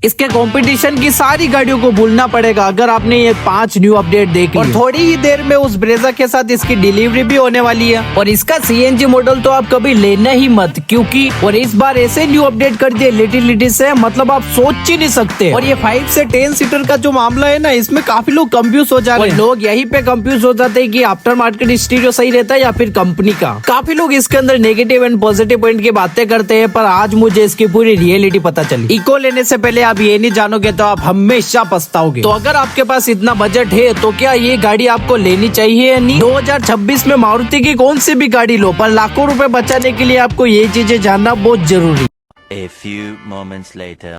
इसके कंपटीशन की सारी गाड़ियों को भूलना पड़ेगा अगर आपने ये 5 न्यू अपडेट देख ली। और थोड़ी ही देर में उस ब्रेजा के साथ इसकी डिलीवरी भी होने वाली है। और इसका सीएनजी मॉडल तो आप कभी लेना ही मत, क्योंकि और इस बार ऐसे न्यू अपडेट कर दिए लिटिल से, मतलब आप सोच ही नहीं सकते। और ये 5 से 10 सीटर का जो मामला है ना, इसमें काफी लोग कंफ्यूज हो जा रहे हैं। लोग यहीं पे कंफ्यूज हो जाते हैं कि आफ्टर मार्केट स्टीरियो सही रहता है या फिर कंपनी का। काफी लोग इसके अंदर नेगेटिव एंड पॉजिटिव पॉइंट की बातें करते हैं, पर आज मुझे इसकी पूरी रियलिटी पता चली। इको लेने से पहले आप ये नहीं जानोगे तो आप हमेशा पछताओगे। तो अगर आपके पास इतना बजट है तो क्या ये गाड़ी आपको लेनी चाहिए या नहीं? 2026 में मारुति की कौन सी भी गाड़ी लो, पर लाखों रुपए बचाने के लिए आपको ये चीजें जानना बहुत जरूरी। A few moments later.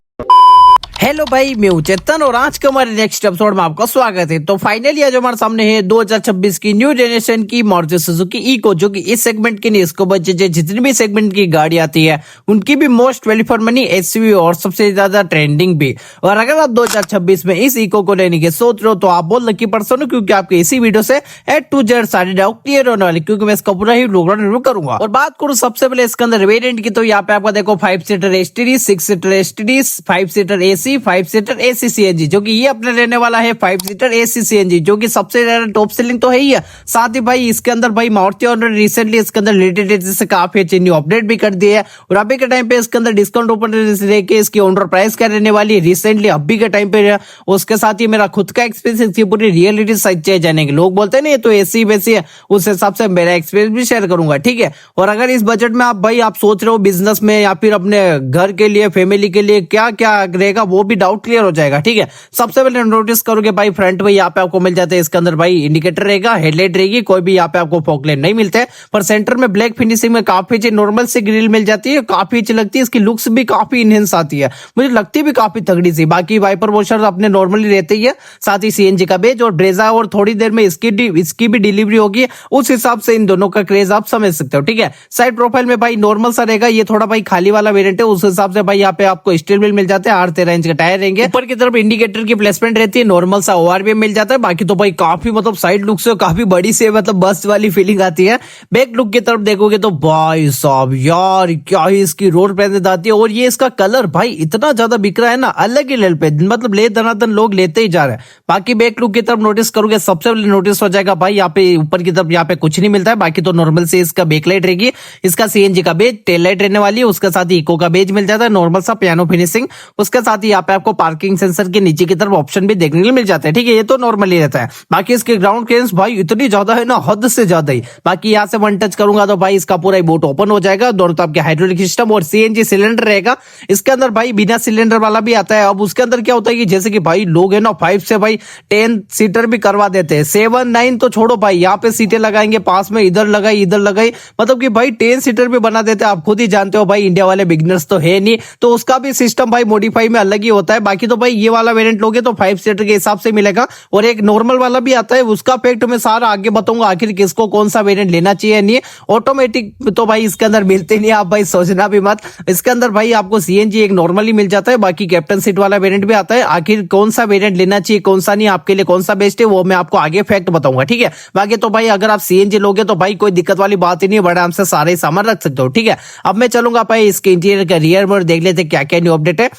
Hello भाई, मैं हूं चेतन और आज के हमारे नेक्स्ट एपिसोड में आपका स्वागत है। तो फाइनली आज हमारे सामने है 2026 की न्यू जनरेशन की मारुति सुजुकी इको, जो कि इस सेगमेंट की नहीं, इसको बचे जितनी भी सेगमेंट की गाड़ी आती है उनकी भी most value for money SUV और सबसे ज्यादा ट्रेंडिंग भी। और अगर आप 2026 में इस इको को लेने की सोच रहे हो तो आप बहुत लकी पर्सन हो, क्योंकि आपके इसी वीडियो से A to Z सारी डाउट क्लियर होने वाली, क्योंकि मैं इसका पूरा ही रिव्यू करूंगा। और बात करूं सबसे पहले इसके अंदर वेरिएंट की, तो यहाँ पे आपको देखो 5 seater STD, 6 seater STD, 5 seater AC, 5 seater AC CNG, जो कि ये अपने रहने वाला है 5 सीटर एसी सीएनजी, जो कि सबसे ज्यादा टॉप सेलिंग तो है ही है। साथ ही भाई इसके अंदर भाई मारुति और रिसेंटली इसके अंदर लेटेस्ट से काफी अच्छे न्यू अपडेट भी कर दिए है। और अभी के टाइम पे इसके अंदर डिस्काउंट ओपन लेके इसकी ऑनर प्राइस क्या रहने वाली है रिसेंटली अभी के टाइम पे, उसके साथ ही मेरा खुद का एक्सपीरियंस, इसकी पूरी रियलिटी सच जानेंगे। लोग बोलते हैं ना ये तो एसी वैसी है, उस हिसाब से मेरा एक्सपीरियंस भी शेयर करूंगा, ठीक है। और अगर इस बजट में आप सोच रहे हो बिजनेस में या फिर अपने घर के लिए, फैमिली के लिए क्या क्या रहेगा, वो भी डाउट क्लियर हो जाएगा, ठीक है। सबसे पहले नोटिस करोगे भाई फ्रंट में यहाँ पे आपको मिल जाते हैं इसके अंदर भाई इंडिकेटर रहेगा, हेडलाइट रहेगी, कोई भी यहाँ पे आपको फॉग लैंप नहीं मिलते, पर सेंटर में ब्लैक फिनिशिंग में काफी अच्छी नॉर्मल से ग्रिल मिल जाती है, काफी अच्छी लगती है। इसकी लुक्स भी काफी इनहेंस आती है, मुझे लगती भी काफी तगड़ी सी। बाकी वाइपर वॉशर अपने नॉर्मली रहते ही है, साथ ही सीएनजी का बेज और ब्रेजा, और थोड़ी देर में इसकी भी डिलीवरी होगी, उस हिसाब से इन दोनों का क्रेज आप समझ सकते हो, ठीक है। साइड प्रोफाइल में भाई नॉर्मल सा रहेगा, ये थोड़ा भाई खाली वाला वेरिएंट है, उस हिसाब से भाई यहाँ पे आपको स्टील व्हील मिल जाते हैं, 8-13 इंच के टायर रहेंगे। ऊपर की तरफ इंडिकेटर की प्लेसमेंट रहती है, नॉर्मल सा ओआरवीएम मिल जाता है। बाकी तो भाई काफी मतलब साइड लुक से काफी बड़ी से मतलब बस वाली फीलिंग आती है। बैक लुक की तरफ देखोगे तो भाई साहब यार क्या ही इसकी रोड प्रेजेंस आती है। और ये इसका कलर भाई इतना ज्यादा बिक रहा है ना, अलग ही लेवल पे, मतलब ले दनादन लोग लेते ही जा रहे हैं। बाकी बैक लुक की तरफ नोटिस करोगे, सबसे पहले नोटिस हो जाएगा भाई यहाँ पे ऊपर की तरफ यहाँ पे कुछ नहीं मिलता है। बाकी तो नॉर्मल से इसका बैकलाइट रहेगी, इसका सीएनजी का बेज, टेल लाइट रहने वाली है, उसके साथ ही इको का बेज मिल जाता है, नॉर्मल सा पियानो फिनिशिंग। उसके साथ ही यहाँ पे आपको पार्किंग सेंसर के नीचे की तरफ ऑप्शन भी देखने को मिल जाता है, ठीक है। ये तो नॉर्मली रहता है। बाकी इसके ग्राउंड क्लियरेंस भाई इतनी ज्यादा है ना, हद से ज्यादा ही। बाकी यहाँ से वन टच करूंगा तो भाई इसका पूरा बोट ओपन हो जाएगा, दोनों तरफ के हाइड्रोलिक सिस्टम और सीएनजी सिलेंडर रहेगा। इसके अंदर भाई बिना सिलेंडर वाला भी आता है। अब उसके अंदर क्या होता है कि जैसे कि भाई लोग है ना 5 से भाई 10 सीटर भी करवा देते हैं, 7, 9 तो छोड़ो भाई, यहाँ पे सीटें लगाएंगे पास में, इधर लगाई इधर लगाई, मतलब कि भाई 10 सीटर भी बना देते हैं। आप खुद ही जानते हो भाई इंडिया वाले बिगनर्स तो है नहीं, तो उसका भी सिस्टम भाई मॉडिफाई में अलग ही होता है। बाकी तो भाई ये वाला वेरिएंट लोगे तो 5 सीटर के हिसाब से मिलेगा, और एक नॉर्मल वाला भी आता है, उसका फैक्ट मैं सारा आगे बताऊंगा, आखिर किसको कौन सा वेरिएंट लेना चाहिए नहीं। ऑटोमेटिक तो भाई इसके अंदर मिलते नहीं, आप भाई सोचना भी मत। इसके अंदर भाई आपको सीएनजी एक नॉर्मली मिल जाता है, बाकी कैप्टन सीट वाला वेरिएंट भी आता है। आखिर कौन सा वेरिएंट लेना चाहिए कौन सा नहीं, आपके लिए कौन सा बेस्ट है, वो मैं आपको आगे फैक्ट बताऊंगा, ठीक है। बाकी तो भाई अगर आप सीएनजी लोगे तो भाई कोई दिक्कत वाली बात ही नहीं, बड़ा आराम से सारे सामान रख सकते हो, ठीक है। अब मैं चलूंगा भाई इसके इंटीरियर का रियर में, देख लेते क्या क्या न्यू अपडेट है।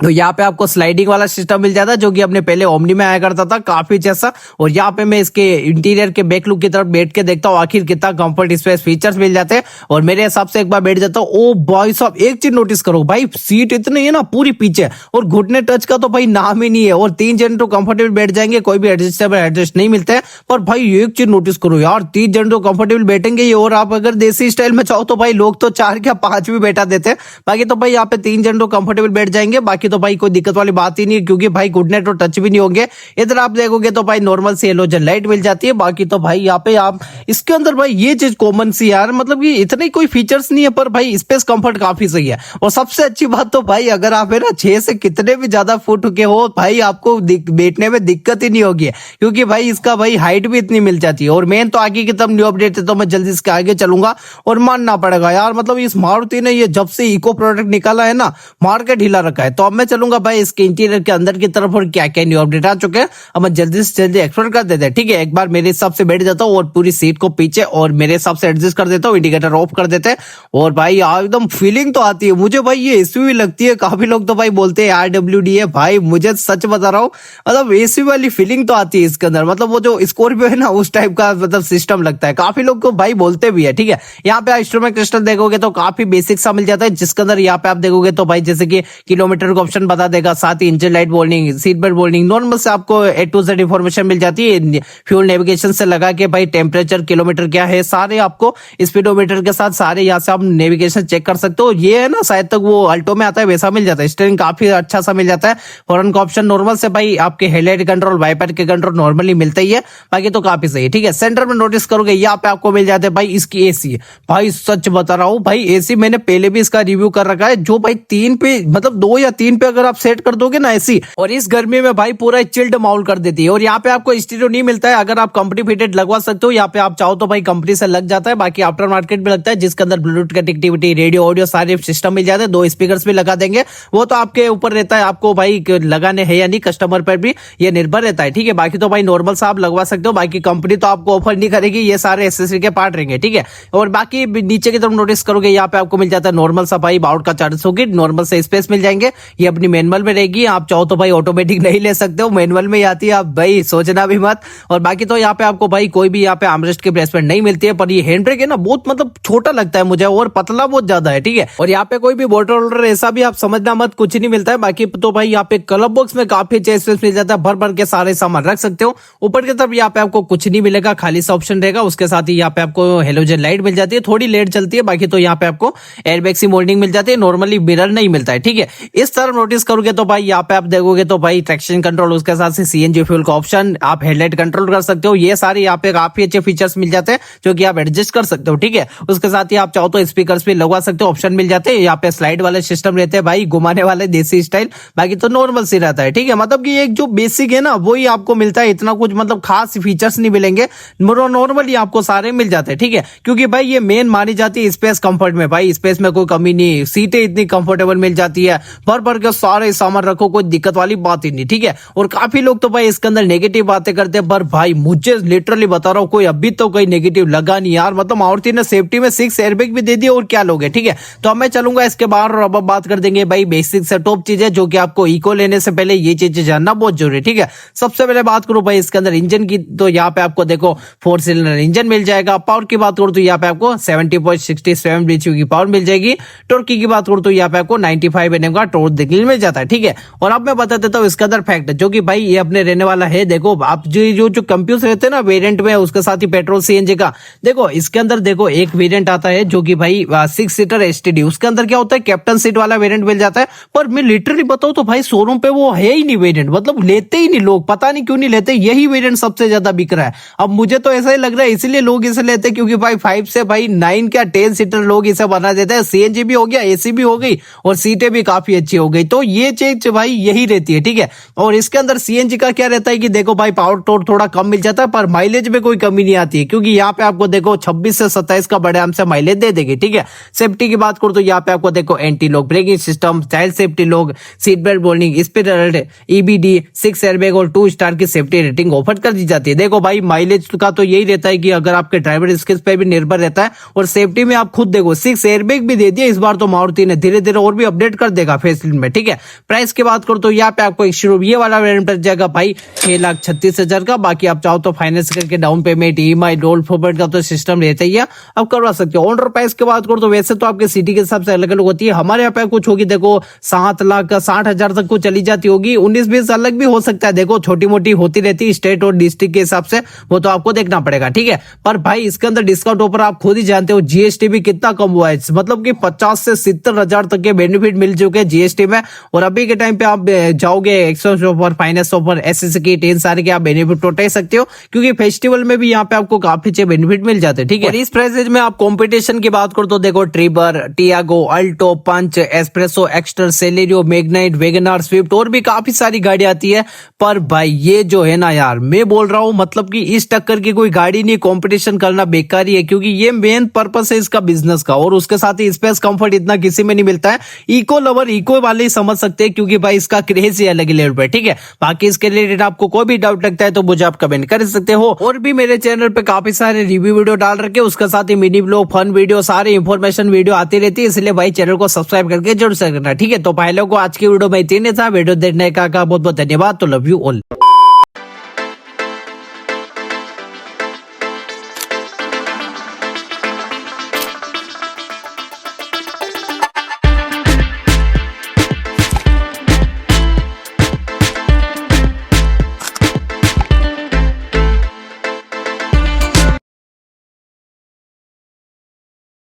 तो यहाँ पे आपको स्लाइडिंग वाला सिस्टम मिल जाता है, जो कि अपने पहले ओमनी में आया करता था, काफी जैसा। और यहाँ पे मैं इसके इंटीरियर के बैक लुक की तरफ बैठ के देखता हूँ आखिर कितना कंफर्ट स्पेस फीचर्स मिल जाते हैं। और मेरे हिसाब से एक बार बैठ जाता हूँ, ओ भाई साहब एक चीज नोटिस करो भाई, सीट इतनी है ना पूरी पीछे, और घुटने टच का तो भाई नाम ही नहीं है। और 3 जन तो कंफर्टेबल बैठ जाएंगे, कोई भी एडजस्टेबल एडजस्ट नहीं मिलता है। पर भाई एक चीज नोटिस करो यार, 3 जन तो कंफर्टेबल बैठेंगे ही, और आप अगर देसी स्टाइल में चाहो तो भाई लोग तो 4 या 5 भी बैठा देते हैं। बाकी तो भाई यहाँ पे 3 जन तो कंफर्टेबल बैठ जाएंगे। बाकी तो भाई कोई दिक्कत बात ही नहीं, क्योंकि भाई घुटने तो टच भी नहीं होंगे। इधर आप देखोगे तो भाई नॉर्मल से हेलोजन लाइट मिल जाती है। बाकी तो भाई यहाँ पे आप इसके अंदर भाई ये चीज कॉमन सी यार, मतलब कि इतने कोई फीचर्स नहीं है, पर भाई स्पेस कंफर्ट काफी सही है। और सबसे अच्छी बात तो भाई अगर आप है ना 6 से कितने भी ज्यादा फुट के हो भाई, आपको बैठने में दिक्कत ही नहीं होगी, क्योंकि भाई इसका भाई हाइट भी इतनी मिल जाती है। और मेन तो आगे की तब न्यू अपडेट है, तो मैं जल्दी इसके आगे चलूंगा। और मानना पड़ेगा यार, मतलब इस मारुति ने ये जब से इको प्रोडक्ट निकाला है ना, मार्केट हिला रखा है। तो अब मैं चलूंगा भाई इसके इंटीरियर के अंदर की तरफ और क्या क्या न्यू अपडेट आ चुके हैं अब मैं जल्दी से जल्दी एक्सप्लोर कर देते हैं। ठीक है, एक बार मेरे हिसाब से बैठ जाता हूँ और पूरी सीट को पीछे और मेरे हिसाब से एडजस्ट कर देता हूँ, इंडिकेटर ऑफ कर देते हैं और भाई एकदम फीलिंग तो आती है मुझे भाई, ये एसयूवी लगती है। काफी लोग तो भाई बोलते हैं RWD है, भाई मुझे सच बता रहा हूँ मतलब एसयूवी वाली फीलिंग तो आती है इसके अंदर। मतलब वो जो स्कॉर्पियो है ना उस टाइप का मतलब सिस्टम लगता है, काफी लोग को भाई बोलते भी है। ठीक है, यहाँ पे इंस्ट्रूमेंट क्रिस्टल देखोगे तो काफी बेसिक सा मिल जाता है, जिसके अंदर यहाँ पे आप देखोगे तो भाई जैसे कि किलोमीटर का ऑप्शन बता देगा, साथ ही engine light warning, seat belt warning, normal से आपको A to Z इंफॉर्मेशन मिल जाती है। फ्यूल नेविगेशन से लगा के भाई टेम्परेचर, किलोमीटर क्या है, सारे आपको स्पीडोमीटर के साथ सारे यहाँ से आप नेविगेशन चेक कर सकते हो। ये है ना शायद तक वो अल्टो में आता है वैसा मिल जाता है। स्टीयरिंग काफी अच्छा सा मिल जाता है। हॉर्न का ऑप्शन नॉर्मल से भाई आपके हेडलाइट कंट्रोल, वाइपर के कंट्रोल नॉर्मली मिलता ही है, बाकी तो काफी सही है। ठीक है, सेंटर में नोटिस करोगे यहाँ पे आपको मिल जाते हैं भाई इसकी एसी। भाई सच बता रहा हूँ भाई, एसी मैंने पहले भी इसका रिव्यू कर रखा है, जो भाई 3 पे मतलब 2 या 3 पे अगर आप सेट कर दोगे ना एसी, और इस गर्मी में भाई पूरा चिल्ड माहौल कर देती है। और यहाँ पे आपको स्टीरियो नहीं मिलता है, अगर आप कंपनी फिटेड लगवा सकते हो, यहाँ पे आप चाहो तो भाई कंपनी से लग जाता है, बाकी आफ्टर मार्केट भी लगता है, जिसके अंदर ब्लूटूथ कनेक्टिविटी, रेडियो, ऑडियो सारे सिस्टम मिल जाते हैं। 2 स्पीकर्स भी लगा देंगे, वो तो आपके ऊपर रहता है आपको भाई लगाने हैं या नहीं, कस्टमर पर भी ये निर्भर रहता है। ठीक है, बाकी तो भाई नॉर्मल सा आप लगवा सकते हो, बाकी कंपनी तो आपको ऑफर नहीं करेगी, ये सारे एसेसरी के पार्ट रहेंगे। ठीक है, और बाकी नीचे की तरफ नोटिस करोगे यहाँ पे आपको मिल जाता है नॉर्मल सा भाई बाउट का चार्जेस होगी, नॉर्मल से स्पेस मिल जाएंगे। ये अपनी मैनुअल में रहेगी, आप चाहो तो भाई ऑटोमेटिक नहीं ले सकते हो, मैनुअल में ही आती है, आप भाई सोचना भी मत। और बाकी तो यहाँ पे आपको भाई कोई भी यहाँ पे आर्मरेस्ट की प्लेसमेंट नहीं मिलती है, पर ये हैंड ब्रेक है ना बहुत मतलब छोटा लगता है मुझे और पतला बहुत ज्यादा है। ठीक है, और यहाँ पे कोई भी बॉटल होल्डर ऐसा भी आप समझना मत, कुछ नहीं मिलता है। बाकी तो भाई यहाँ पे क्लब बॉक्स में काफी अच्छे स्पेस मिल जाता है, भर भर के सारे सामान रख सकते हो। ऊपर की तरफ यहाँ पे आपको कुछ नहीं मिलेगा, खाली सा ऑप्शन रहेगा, उसके साथ ही यहाँ पे आपको हेलोजन लाइट मिल जाती है, थोड़ी लेट चलती है। बाकी तो यहाँ पे आपको एयरबैग सी मोल्डिंग मिल जाती है, नॉर्मली मिरर नहीं मिलता है। ठीक है, इस तरह नोटिस करोगे तो भाई यहाँ पे आप देखोगे तो भाई ट्रैक्शन कंट्रोल, उसके साथ से CNG फ्यूल का ऑप्शन, आप हेडलाइट कंट्रोल कर सकते हो, ये सारे यहाँ पे काफी अच्छे फीचर्स मिल जाते हैं जो कि आप एडजस्ट कर सकते हो। ठीक है, उसके साथ ही आप चाहो तो स्पीकर्स भी लगवा सकते हो, ऑप्शन मिल जाते हैं। यहाँ पे स्लाइड वाले सिस्टम रहते हैं भाई, घुमाने वाले देसी स्टाइल, बाकी तो नॉर्मल सी रहता है। ठीक है, मतलब कि एक जो बेसिक है ना वही आपको मिलता है, इतना कुछ मतलब खास फीचर्स नहीं मिलेंगे, नॉर्मली आपको सारे मिल जाते हैं। ठीक है, क्योंकि भाई ये मेन मानी जाती है स्पेस कंफर्ट में, भाई स्पेस में कोई कमी नहीं, सीटें इतनी कंफर्टेबल मिल जाती है, भर भर के सारे सामान रखो, कोई दिक्कत वाली बात ही नहीं। ठीक है, और काफी लोग तो भाई इसके अंदर नेगेटिव बातें करते हैं, पर भाई मुझे लिटरली बता रहा हूँ कोई अभी तो कोई नेगेटिव लगा नहीं यार। मतलब मारुति ने सेफ्टी में 6 एयरबैग भी दे दिए और क्या लोगे। ठीक है, तो अब मैं चलूंगा इसके बाहर और अब बात कर देंगे भाई बेसिक से टॉप चीजें जो कि आपको इको लेने से पहले ये चीजें जानना बहुत जरूरी है। ठीक है, सबसे पहले बात करूं भाई इसके अंदर इंजन की, तो यहाँ पे आपको देखो 4 सिलेंडर इंजन मिल जाएगा। पावर की बात करूं तो यहाँ पे आपको 70.67 BHP की पावर मिल जाएगी। टॉर्क की बात करूं तो यहाँ पे आपको 95 Nm का टॉर्क देखने मिल जाता है। ठीक है, और अब मैं बता देता हूँ इसके अंदर फैक्ट जो कि भाई ये अपने रहने वाला है। देखो आप जो कंफ्यूज रहते हैं ना वेरिएंट में, उसके साथ ही पेट्रोल CNG का, देखो इसके अंदर देखो एक वेरिएंट आता है जो कि भाई 6 सीटर STD, उसके अंदर क्या होता है कैप्टन सीट वाला वेरिएंट मिल जाता है। पर मैं लिटरली बताऊं तो भाई शोरूम पे वो है ही नहीं वेरिएंट, मतलब लेते ही नहीं लोग, पता नहीं क्यों नहीं लेते, यही वेरिएंट सबसे ज्यादा बिक रहा है। अब मुझे तो ऐसा ही लग रहा है इसलिए लोग इसे लेते हैं, क्योंकि भाई 5 से भाई 9 क्या 10 सीटर लोग इसे बना देते हैं। CNG भी हो गया, AC भी हो गई और सीटें भी काफी अच्छी हो गई, तो ये चीज भाई यही रहती है। ठीक है, और इसके अंदर CNG का क्या रहता है कि देखो भाई पावर टॉर्क थोड़ा कम मिल जाता है, पर माइलेज में कोई कमी नहीं आती है, क्योंकि यहाँ पे आपको देखो 26 से 27 का बड़े आराम से माइलेज दे देगी। ठीक है, सेफ्टी की बात करूं तो यहाँ पे आपको देखो anti lock braking system, child safety lock, seat belt warning, speed alert, EBD, 6 airbag और 2 स्टार की सेफ्टी रेटिंग ऑफर कर दी जाती है। देखो भाई माइलेज का तो यही रहता है कि अगर आपके ड्राइवर स्किल्स पे भी निर्भर रहता है, और सेफ्टी में आप खुद देखो 6 एयरबैग भी दे दिया इस बार तो मारुति ने, धीरे धीरे और भी अपडेट कर देगा फेसलिफ्ट में। ठीक है, प्राइस की बात करो तो यहाँ पे आपको ये वाला वेरिएंट पड़ जाएगा भाई 6,36,000 का। बाकी आप चाहो तो फाइनेंस करके down payment, EMI, roll forward का तो सिस्टम रहता ही है, आप करवा सकते हो। ऑनर प्राइस की बात करो तो वैसे तो आपके सिटी के हिसाब से अलग अलग होती है, हमारे यहाँ पे कुछ होगी देखो 7,60,000 तक को चली जाती होगी, 19-20 अलग भी हो सकता है, देखो छोटी मोटी होती रहती है स्टेट और डिस्ट्रिक्ट के हिसाब से, वो तो आपको देखना पड़ेगा। ठीक है, पर भाई इसके अंदर डिस्काउंट ऑफर आप खुद ही जानते हो, GST भी कितना कम हुआ है, मतलब कि 50 से 70,000 तक के बेनिफिट मिल चुके हैं GST में। और अभी के टाइम पे आप जाओगे exchange offer, finance offer, SSC की इन सारे के आप बेनिफिट उठा सकते हो, क्योंकि फेस्टिवल में भी यहाँ पे आपको काफी अच्छे बेनिफिट मिल जाते हैं। ठीक है, इस प्राइस में आप कंपटीशन की बात करो तो देखो Triber, Tiago, Alto, Punch, Espresso, Exter, Celerio, Magnite, Wagon R, Swift और भी काफी सारी गाड़ी आती है। पर भाई ये जो है ना यार, मैं बोल रहा हूँ मतलब कि इस टक्कर की कोई गाड़ी नहीं, कंपटीशन करना बेकार ही है, क्योंकि ये मेन पर्पस है इसका बिजनेस का, और उसके साथ ही स्पेस कंफर्ट इतना किसी में नहीं मिलता है। इको लवर इको वाले इजीली समझ सकते हैं, क्योंकि भाई इसका क्रेज ही अलग लेवल पे, ठीक है। बाकी इसके रिलेटेड आपको कोई भी डाउट लगता है तो मुझे आप कमेंट कर सकते हो। और भी मेरे चैनल पे काफी सारे रिव्यू वीडियो डाल रखे, उसके साथ ही मिनी ब्लॉग, फन वीडियो, सारी इंफॉर्मेशन वीडियो आती रहती है, इसलिए भाई चैनल को सब्सक्राइब करके जरूर से करना, ठीक है। तो पहले को आज की वीडियो में इतने था। वीडियो देखने का बहुत बहुत धन्यवाद। तो लव यू ऑल।